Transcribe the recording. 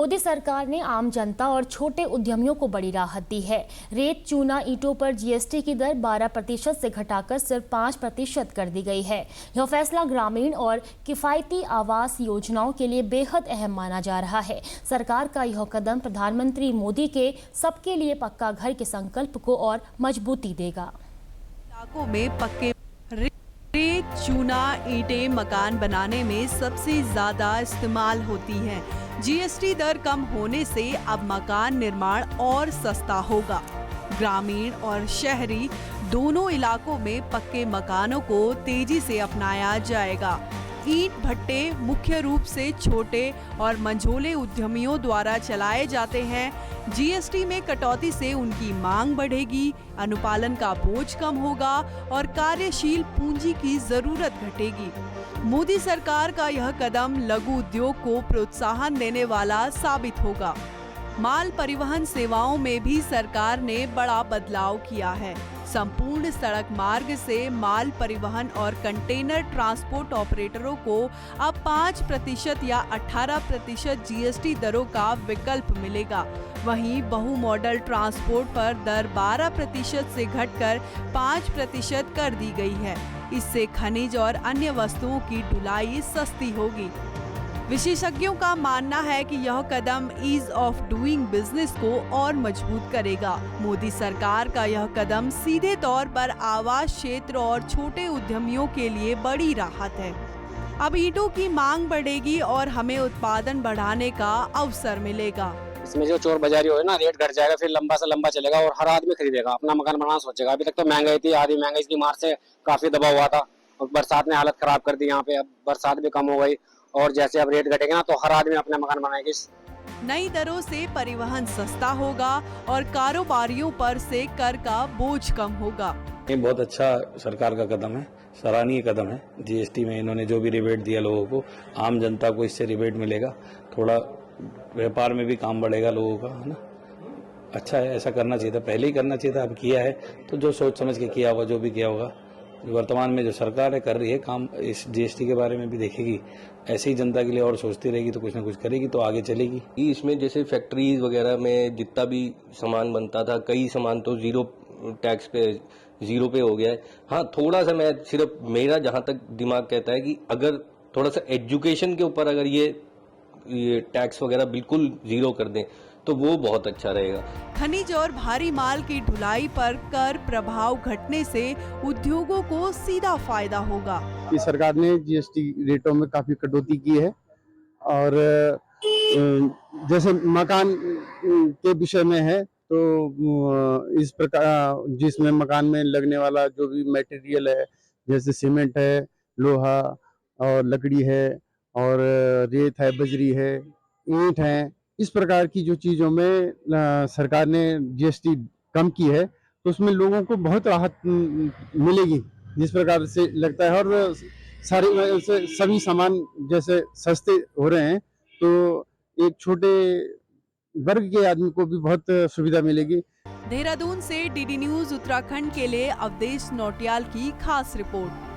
मोदी सरकार ने आम जनता और छोटे उद्यमियों को बड़ी राहत दी है। रेत, चूना, ईंटों पर जीएसटी की दर 12% से घटाकर सिर्फ 5% कर दी गई है। यह फैसला ग्रामीण और किफायती आवास योजनाओं के लिए बेहद अहम माना जा रहा है। सरकार का यह कदम प्रधानमंत्री मोदी के सबके लिए पक्का घर के संकल्प को और मजबूती देगा। इलाकों में पक्के रेत, चूना, ईंटें मकान बनाने में सबसे ज्यादा इस्तेमाल होती हैं। जीएसटी दर कम होने से अब मकान निर्माण और सस्ता होगा। ग्रामीण और शहरी दोनों इलाकों में पक्के मकानों को तेजी से अपनाया जाएगा। ईंट भट्टे मुख्य रूप से छोटे और मंझोले उद्यमियों द्वारा चलाए जाते हैं। जीएसटी में कटौती से उनकी मांग बढ़ेगी, अनुपालन का बोझ कम होगा और कार्यशील पूंजी की जरूरत घटेगी। मोदी सरकार का यह कदम लघु उद्योग को प्रोत्साहन देने वाला साबित होगा। माल परिवहन सेवाओं में भी सरकार ने बड़ा बदलाव किया है। संपूर्ण सड़क मार्ग से माल परिवहन और कंटेनर ट्रांसपोर्ट ऑपरेटरों को अब 5% या 18% जीएसटी दरों का विकल्प मिलेगा। वहीं बहु मॉडल ट्रांसपोर्ट पर दर 12% से घटकर 5% कर दी गई है। इससे खनिज और अन्य वस्तुओं की ढुलाई सस्ती होगी। विशेषज्ञों का मानना है कि यह कदम ईज ऑफ डूइंग बिजनेस को और मजबूत करेगा। मोदी सरकार का यह कदम सीधे तौर पर आवास क्षेत्र और छोटे उद्यमियों के लिए बड़ी राहत है। अब ईंटों की मांग बढ़ेगी और हमें उत्पादन बढ़ाने का अवसर मिलेगा। इसमें जो चोर बाजारी हो ना, रेट घट जाएगा, फिर लंबा से लंबा चलेगा और हर आदमी खरीदेगा, अपना मकान बनाना सोचेगा। अभी तक तो महंगाई थी, आधी महंगाई की मार से काफी दबाव हुआ था और बरसात ने हालत खराब कर दी यहाँ पे। अब बरसात भी कम हो गई और जैसे अब रेट घटेगा ना तो हर आदमी अपना मकान बनाएगी। नई दरों से परिवहन सस्ता होगा और कारोबारियों पर से कर का बोझ कम होगा। ये बहुत अच्छा सरकार का कदम है, सराहनीय कदम है। जीएसटी में इन्होंने जो भी रिबेट दिया लोगों को, आम जनता को इससे रिबेट मिलेगा, थोड़ा व्यापार में भी काम बढ़ेगा लोगों का, है ना। अच्छा है, ऐसा करना चाहिए था, पहले ही करना चाहिए था। अब किया है तो जो सोच समझ के किया होगा, जो भी किया होगा। वर्तमान में जो सरकार है कर रही है काम, इस जीएसटी के बारे में भी देखेगी, ऐसे ही जनता के लिए और सोचती रहेगी तो कुछ ना कुछ करेगी तो आगे चलेगी। इसमें जैसे फैक्ट्रीज वगैरह में जितना भी सामान बनता था, कई सामान तो जीरो टैक्स पे, जीरो पे हो गया है। हाँ, थोड़ा सा मैं सिर्फ मेरा जहाँ तक दिमाग कहता है कि अगर थोड़ा सा एजुकेशन के ऊपर अगर ये टैक्स वगैरह बिल्कुल जीरो कर दें तो वो बहुत अच्छा रहेगा। खनिज और भारी माल की ढुलाई पर कर प्रभाव घटने से उद्योगों को सीधा फायदा होगा। इस सरकार ने जीएसटी रेटों में काफी कटौती की है और जैसे मकान के विषय में है तो इस प्रकार जिसमें मकान में लगने वाला जो भी मटेरियल है, जैसे सीमेंट है, लोहा और लकड़ी है और रेत है, बजरी है, ईंट है, इस प्रकार की जो चीज़ों में सरकार ने जीएसटी कम की है तो उसमें लोगों को बहुत राहत मिलेगी, जिस प्रकार से लगता है। और सारे सभी सामान जैसे सस्ते हो रहे हैं तो एक छोटे वर्ग के आदमी को भी बहुत सुविधा मिलेगी। देहरादून से डीडी न्यूज उत्तराखंड के लिए अवधेश नौटियाल की खास रिपोर्ट।